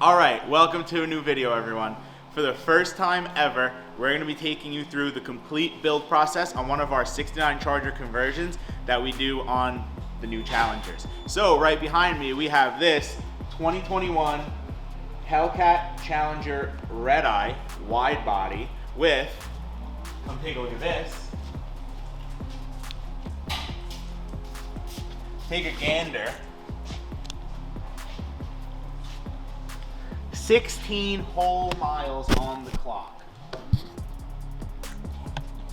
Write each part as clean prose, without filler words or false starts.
Alright, welcome to a new video, everyone. For the first time ever, we're going to be taking you through the complete build process on one of our 69 Charger conversions that we do on the new Challengers. So right behind me, we have this 2021 Hellcat Challenger Red Eye wide body with, come take a look at this. Take a gander. 16 whole miles on the clock.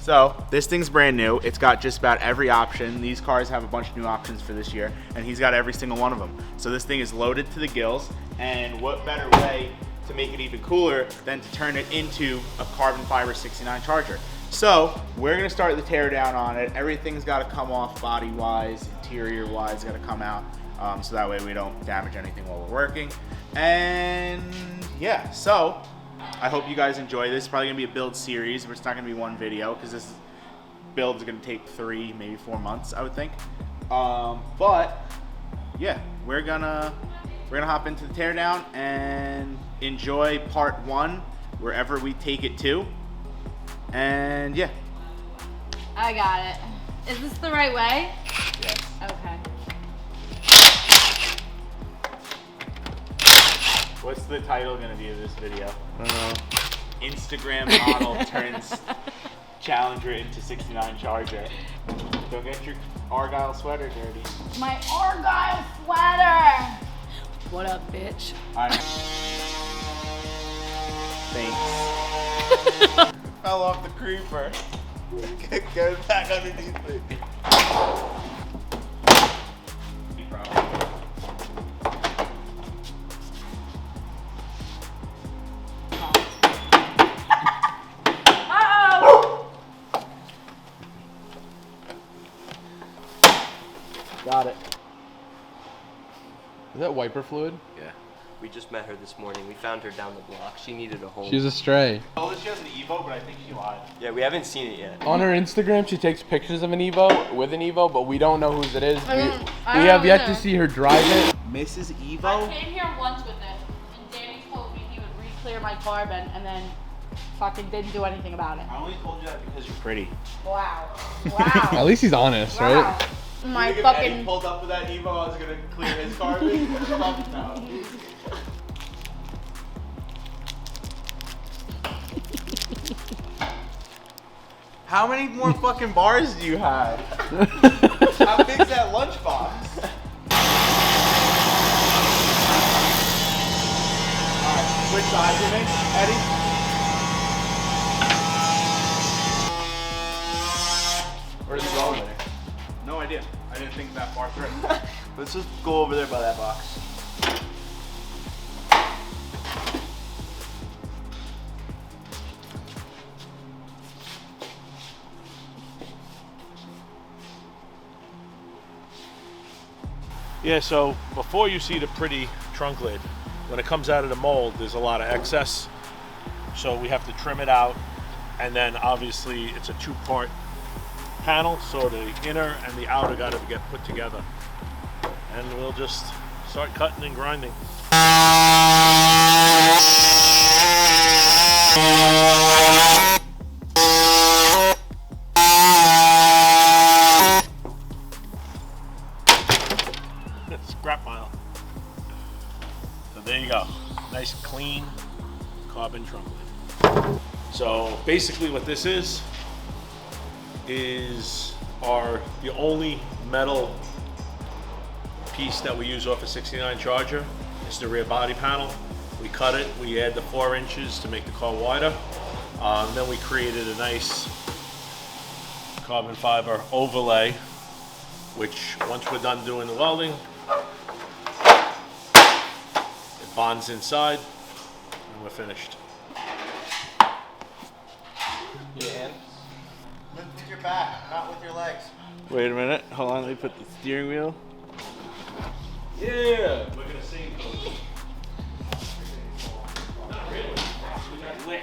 So this thing's brand new. It's got just about every option. These cars have a bunch of new options for this year, and he's got every single one of them. So this thing is loaded to the gills, and what better way to make it even cooler than to turn it into a carbon fiber 69 Charger. So we're gonna start the tear down on it. Everything's gotta come off body-wise, interior-wise, gotta come out. So that way we don't damage anything while we're working. And yeah, so I hope you guys enjoy this. It's probably gonna be a build series, but it's not gonna be one video because this build is gonna take 3, maybe 4 months, I would think. But yeah, we're gonna hop into the teardown and enjoy part 1 wherever we take it to. And yeah. I got it. Is this the right way? Yes. Okay. What's the title gonna be of this video? I don't know. Instagram model turns Challenger into 69 Charger. Don't get your Argyle sweater dirty. My Argyle sweater! What up, bitch? Alright. Thanks. Fell off the creeper. Get it back underneath me. Got it. Is that wiper fluid? Yeah. We just met her this morning. We found her down the block. She needed a home. She's a stray. Oh, she has an Evo, but I think she lied. Yeah, we haven't seen it yet. On her Instagram, she takes pictures of an Evo, with an Evo, but we don't know whose it is. I We have don't yet know. to see her drive it. Mrs. Evo? I came here once with it, and Danny told me he would re-clear my carbon, and then fucking didn't do anything about it. I only told you that because you're pretty. Wow. Wow. At least he's honest, Wow. right? My If Eddie fucking... pulled up with that Evo, I was gonna clear his carbon. Fuck no. How many more fucking bars do you have? How big's that lunchbox? Alright, switch sides with me, Eddie. Where does it go over there? No idea. I didn't think that far through. Let's just go over there by that box. Yeah, so before you see the pretty trunk lid, when it comes out of the mold, there's a lot of excess. So we have to trim it out. And then obviously it's a 2-part panel, so the inner and the outer got to get put together. And we'll just start cutting and grinding. Scrap mile. So there you go. Nice clean carbon trunk lid. So basically what this is the only metal piece that we use off a 69 Charger. It's the rear body panel. We cut it, we add the 4 inches to make the car wider. Then we created a nice carbon fiber overlay, which once we're done doing the welding, it bonds inside and we're finished. Your hand? Lift with your back, not with your legs. Wait a minute, hold on, let me put the steering wheel. Yeah! We're gonna sing. Not really. Lit.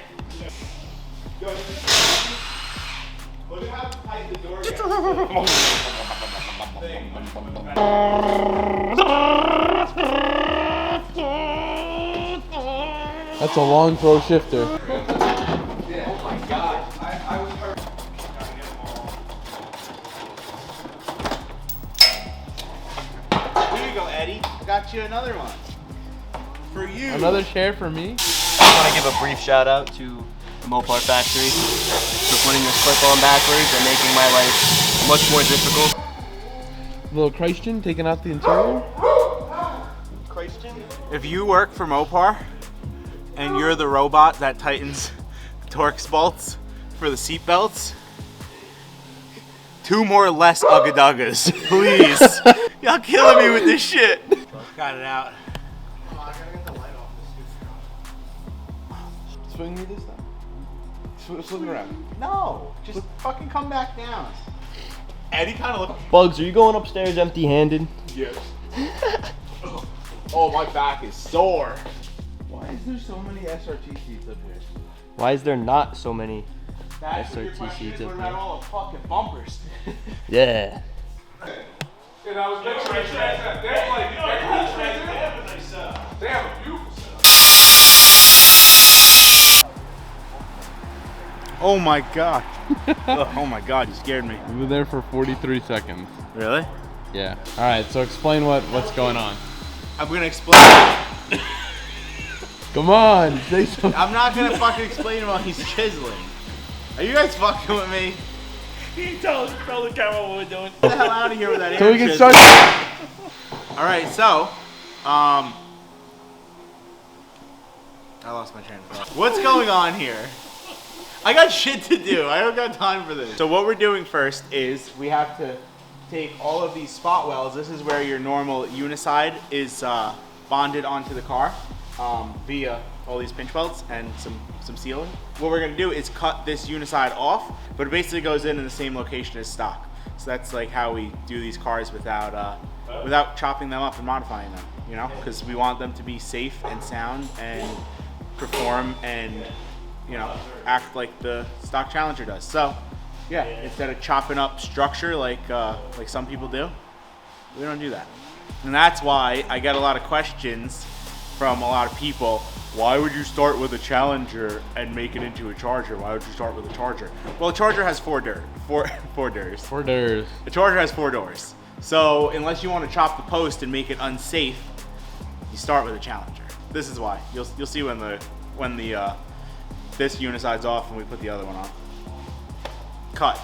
Look at how tight the door gets. That's a long throw shifter. Oh my god. I was hurt. Here you go, Eddie. I got you another one. For you. Another chair for me? I want to give a brief shout out to the Mopar factory for putting this clip on backwards and making my life much more difficult. Little Christian taking out the interior? If you work for Mopar and you're the robot that tightens the Torx bolts for the seat belts, 2 more less Ugga-Duggas, please. Y'all killing me with this shit. Got it out. Swing me this time. Swing around. No, just fucking come back down. Eddie kind of looked. Bugs, are you going upstairs empty-handed? Yes. Oh, my back is sore. Why is there so many SRT seats up here? Why is there not so many That's what your SRT question seats is, up what about here? all the fucking bumpers? Yeah. And I was making sure that damn, like, damn, a beautiful setup. Oh my god. Oh my god, you scared me. We were there for 43 seconds. Really? Yeah. All right, so explain what's going on. I'm gonna explain. Come on, say something. I'm not gonna fucking explain while he's chiseling. Are you guys fucking with me? Can you tell the camera what we're doing? Get the hell out of here with that So air we can chisel. start. All right, so, I lost my train of thought. What's going on here? I got shit to do. I don't got time for this. So what we're doing first is we have to take all of these spot welds. This is where your normal uniside is bonded onto the car via all these pinch welds and some sealing. What we're gonna do is cut this uniside off, but it basically goes in the same location as stock. So that's like how we do these cars without chopping them up and modifying them, you know? Because we want them to be safe and sound and perform and, you know, act like the stock Challenger does. So, yeah, instead of chopping up structure like some people do, we don't do that. And that's why I get a lot of questions from a lot of people. Why would you start with a Challenger and make it into a Charger? Why would you start with a Charger? Well, a Charger has four doors. The Charger has 4 doors. So unless you want to chop the post and make it unsafe, you start with a Challenger. This is why. You'll see when this uniside's off and we put the other one on. Cut.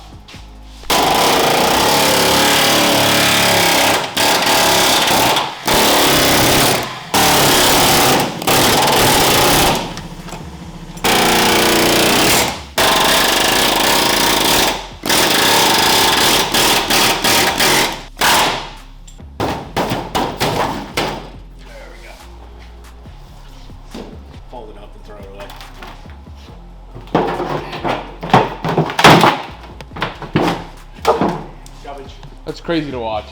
Fold it up and throw it away. Garbage. That's crazy to watch.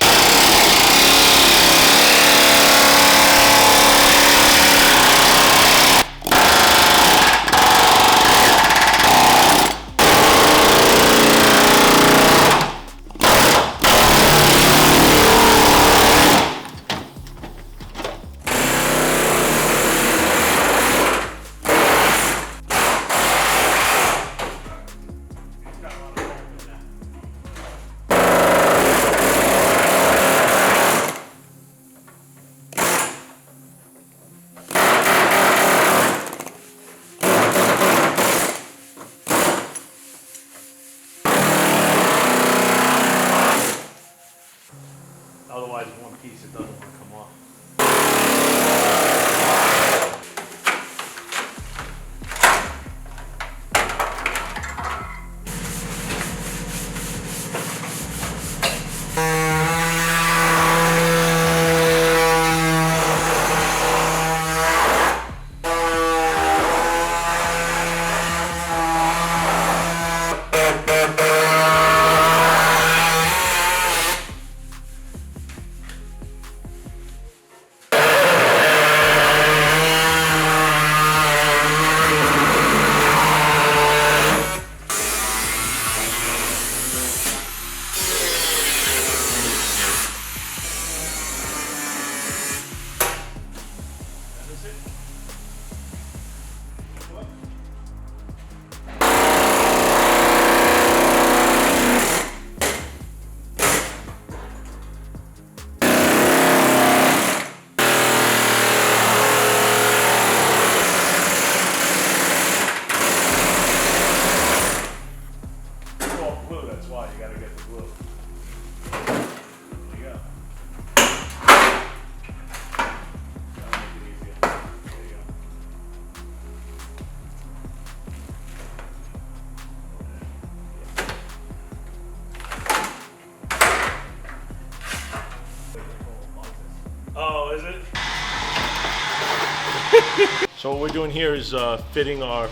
So what we're doing here is fitting our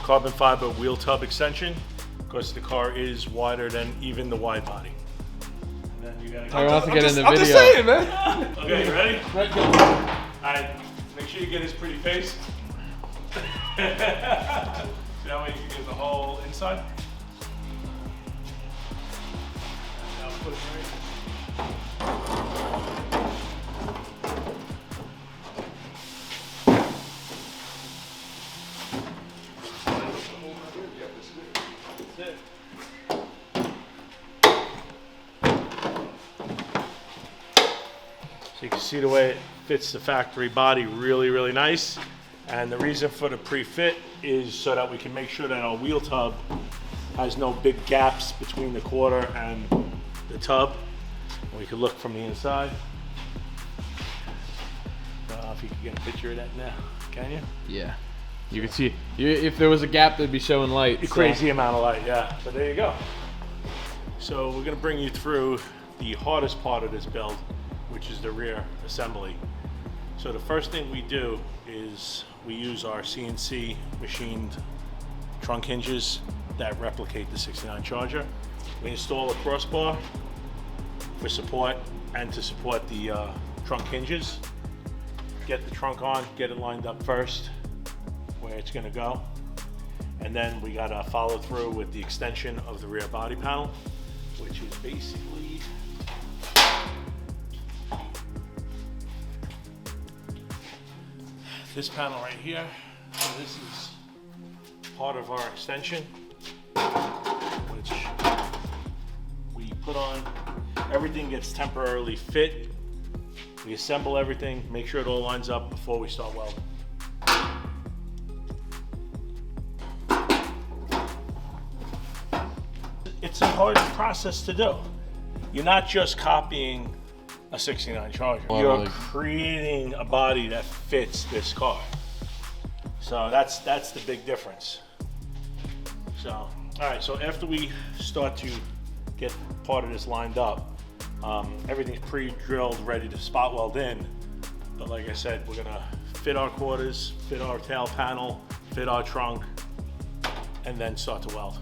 carbon fiber wheel tub extension, because the car is wider than even the wide body. And then you gotta I want to get in the I'm video. just saying, man. Okay, you ready? Alright, make sure you get his pretty face. So that way you can get the whole inside. Now put it right. That's it. So you can see the way it fits the factory body really nice. And the reason for the pre-fit is so that we can make sure that our wheel tub has no big gaps between the quarter and the tub. And we can look from the inside. I don't know if you can get a picture of that now, can you? Yeah. You can see, if there was a gap, they'd be showing light. A crazy amount of light, yeah. So there you go. So we're gonna bring you through the hardest part of this build, which is the rear assembly. So the first thing we do is we use our CNC machined trunk hinges that replicate the 69 Charger. We install a crossbar for support and to support the trunk hinges. Get the trunk on, get it lined up first where it's gonna go. And then we gotta follow through with the extension of the rear body panel, which is basically this panel right here. So this is part of our extension, which we put on. Everything gets temporarily fit. We assemble everything, make sure it all lines up before we start welding. It's a hard process to do. You're not just copying a 69 Charger. You're creating a body that fits this car. So that's the big difference. So, all right, so after we start to get part of this lined up, everything's pre-drilled, ready to spot weld in. But like I said, we're gonna fit our quarters, fit our tail panel, fit our trunk, and then start to weld.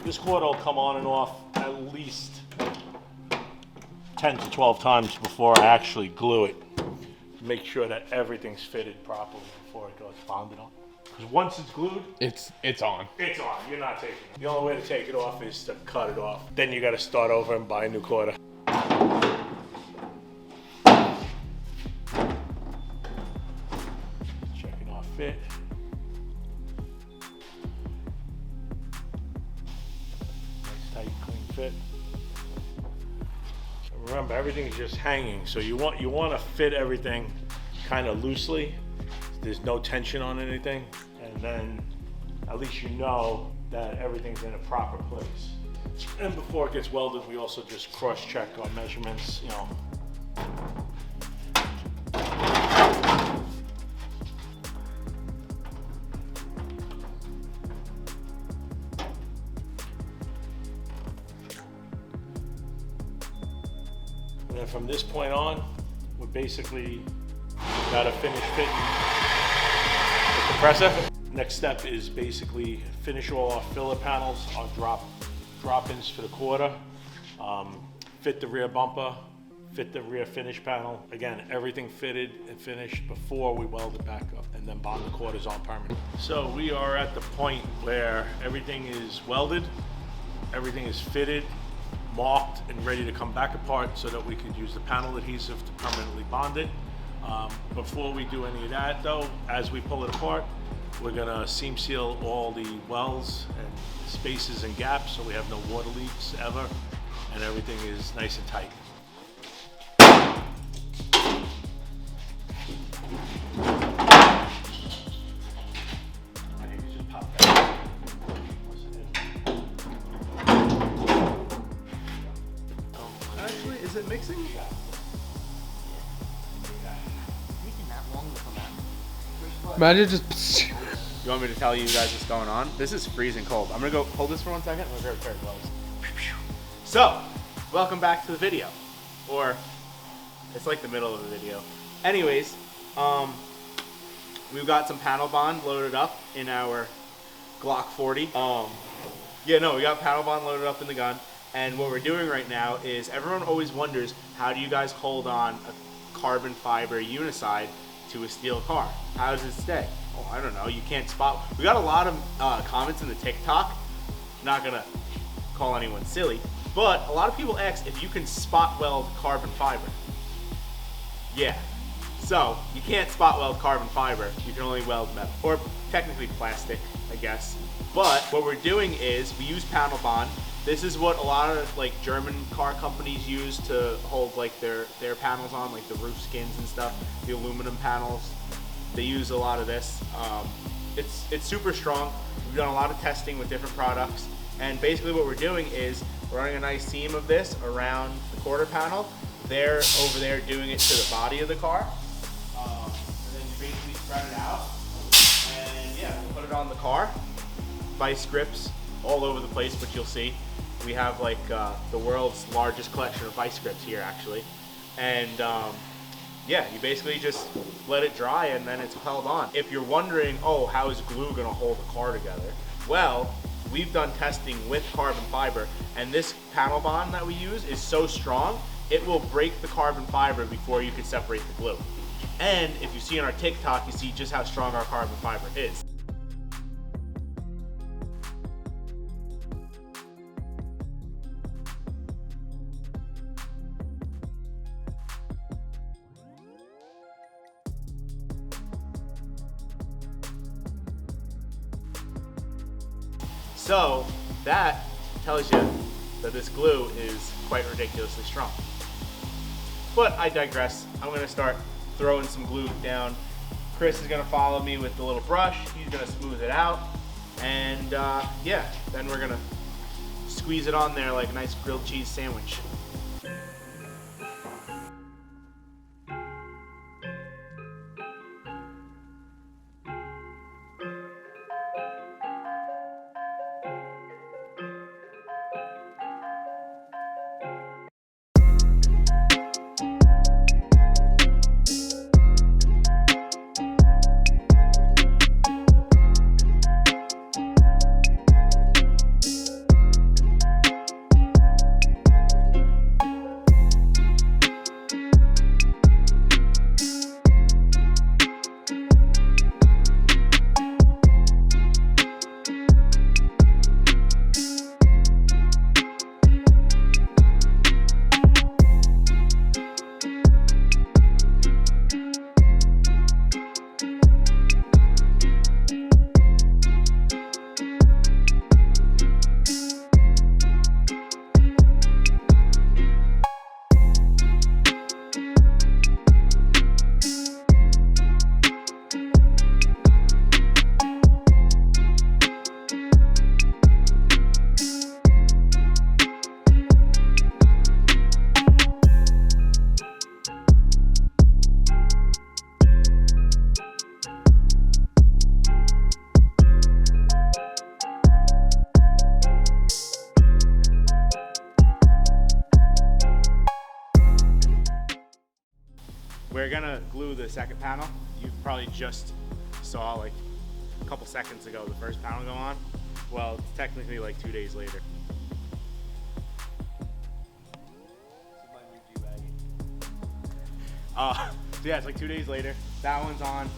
This quarter will come on and off at least 10 to 12 times before I actually glue it. Make sure that everything's fitted properly before it goes bonded on. Because once it's glued, It's on. it's on. You're not taking it. The only way to take it off is to cut it off. Then you got to start over and buy a new quarter. Checking our fit. Nice tight, clean fit. Remember, everything's just hanging, so you want to fit everything kind of loosely. There's no tension on anything, and then at least you know that everything's in a proper place. And before it gets welded, we also just cross-check our measurements, you know. And then from this point on, we basically got to finish fitting the compressor. Next step is basically finish all our filler panels, our drop-ins for the quarter, fit the rear bumper, fit the rear finish panel. Again, everything fitted and finished before we weld it back up, and then bond the quarters on permanent. So we are at the point where everything is welded, everything is fitted, marked, and ready to come back apart so that we could use the panel adhesive to permanently bond it. Before we do any of that though, as we pull it apart, we're gonna seam seal all the wells and spaces and gaps so we have no water leaks ever, and everything is nice and tight. I think you just pop that. Actually, is it mixing? Imagine just. You want me to tell you guys what's going on? This is freezing cold. I'm gonna go hold this for 1 second. I'm gonna grab a pair of gloves. So, welcome back to the video. Or, it's like the middle of the video. Anyways, we've got some panel bond loaded up in our Glock 40. We got panel bond loaded up in the gun. And what we're doing right now is, everyone always wonders, how do you guys hold on a carbon fiber unicide to a steel car? How does it stay? Oh, I don't know, you can't spot. We got a lot of comments in the TikTok, not gonna call anyone silly, but a lot of people ask if you can spot weld carbon fiber. Yeah, so you can't spot weld carbon fiber, you can only weld metal, or technically plastic, I guess. But what we're doing is, we use panel bond. This is what a lot of like German car companies use to hold like their panels on, like the roof skins and stuff, the aluminum panels. They use a lot of this. It's super strong. We've done a lot of testing with different products, and basically what we're doing is we're running a nice seam of this around the quarter panel. They're over there doing it to the body of the car, and then you basically spread it out, and yeah, we'll put it on the car. Vice grips all over the place, but you'll see we have like the world's largest collection of vice grips here actually, and yeah, you basically just let it dry and then it's held on. If you're wondering, oh, how is glue gonna hold the car together? Well, we've done testing with carbon fiber, and this panel bond that we use is so strong, it will break the carbon fiber before you can separate the glue. And if you see on our TikTok, you see just how strong our carbon fiber is. So that tells you that this glue is quite ridiculously strong. But I digress. I'm gonna start throwing some glue down. Chris is gonna follow me with the little brush. He's gonna smooth it out. And yeah, then we're gonna squeeze it on there like a nice grilled cheese sandwich. We're gonna glue the second panel. You probably just saw like a couple seconds ago the first panel go on. Well, it's technically like 2 days later. So yeah, it's like 2 days later. That one's on.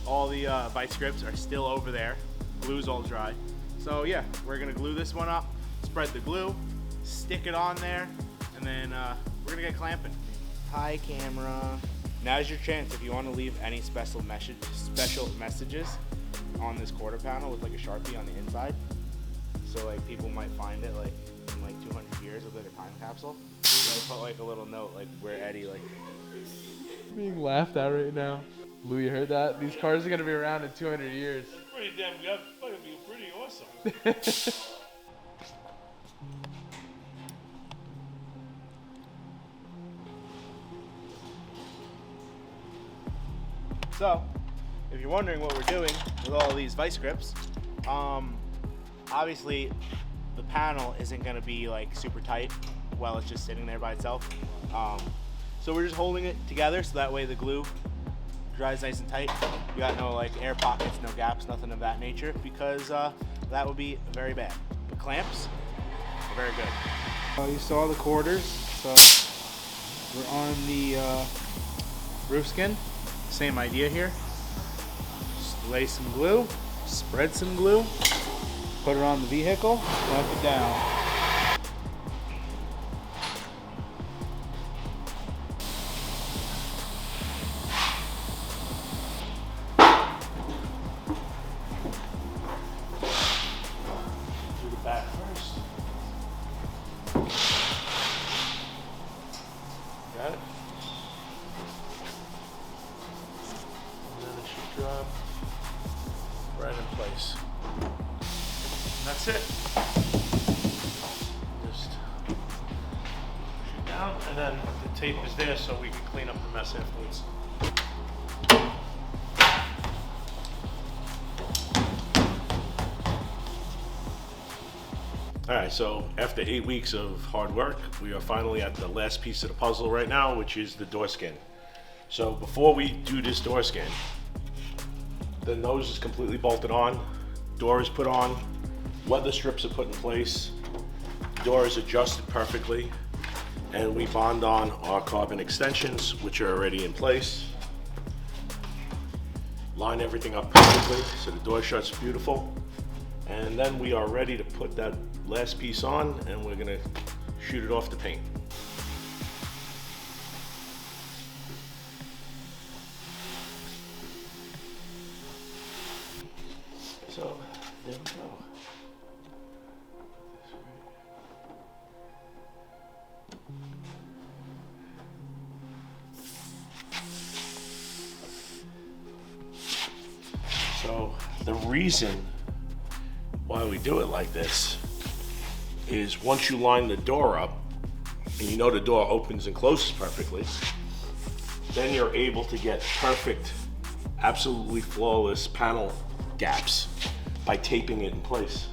All the vice grips are still over there. Glue's all dry. So yeah, we're gonna glue this one up, spread the glue, stick it on there, and then we're gonna get clamping. Hi camera. Now's your chance if you want to leave any special messages on this quarter panel with like a Sharpie on the inside. So like people might find it like in like 200 years with like a time capsule. So put like a little note like where Eddie like. Being laughed at right now. Lou, you heard that? These cars are gonna be around in 200 years. Pretty damn good. It's gonna be pretty awesome. So if you're wondering what we're doing with all these vice grips, obviously the panel isn't going to be like super tight while it's just sitting there by itself. So we're just holding it together so that way the glue dries nice and tight. You got no like air pockets, no gaps, nothing of that nature, because that would be very bad. The clamps are very good. You saw the quarters, so we're on the roof skin. Same idea here. Just lay some glue, spread some glue, put it on the vehicle, clamp it down. Back first. Got it? And then it should drop right in place. And that's it. Just push it down, and then the tape is there so we can clean up the mess afterwards. All right, so after 8 weeks of hard work, we are finally at the last piece of the puzzle right now, which is the door skin. So before we do this door skin, the nose is completely bolted on, door is put on, weather strips are put in place, door is adjusted perfectly, and we bond on our carbon extensions, which are already in place. Line everything up perfectly so the door shuts beautiful. And then we are ready to put that last piece on, and we're gonna shoot it off the paint. So, there we go. So, the reason why we do it like this is once you line the door up and you know the door opens and closes perfectly, then you're able to get perfect, absolutely flawless panel gaps by taping it in place.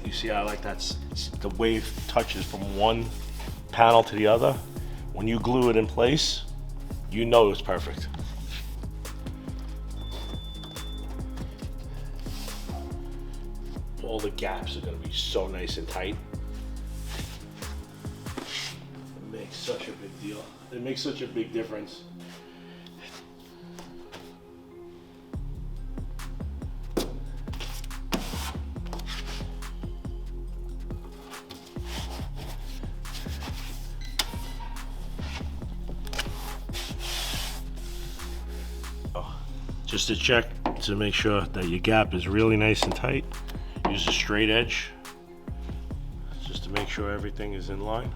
You see how like that's the wave touches from one panel to the other. When you glue it in place, you know it's perfect. All the gaps are going to be so nice and tight. It makes such a big deal. It makes such a big difference. Just to check to make sure that your gap is really nice and tight, use a straight edge just to make sure everything is in line.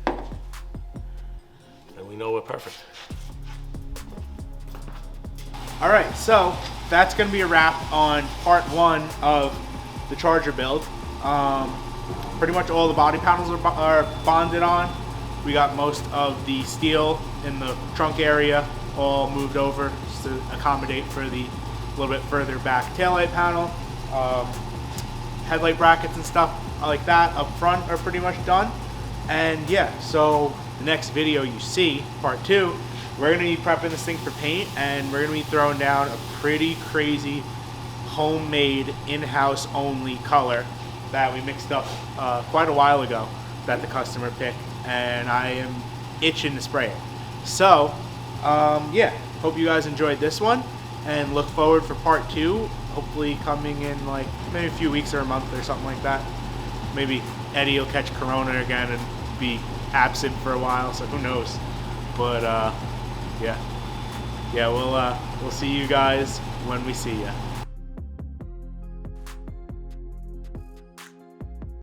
And we know we're perfect. All right, so that's gonna be a wrap on part one of the Charger build. Pretty much all the body panels are bonded on. We got most of the steel in the trunk area all moved over just to accommodate for the little bit further back taillight panel. Headlight brackets and stuff like that up front are pretty much done. And yeah, so the next video you see, part two, we're gonna be prepping this thing for paint, and we're gonna be throwing down a pretty crazy homemade in-house only color that we mixed up quite a while ago that the customer picked, and I am itching to spray it. So yeah, hope you guys enjoyed this one, and look forward for part two, hopefully coming in like maybe a few weeks or a month or something like that. Maybe Eddie will catch Corona again and be absent for a while, so who knows. But yeah, we'll see you guys when we see ya.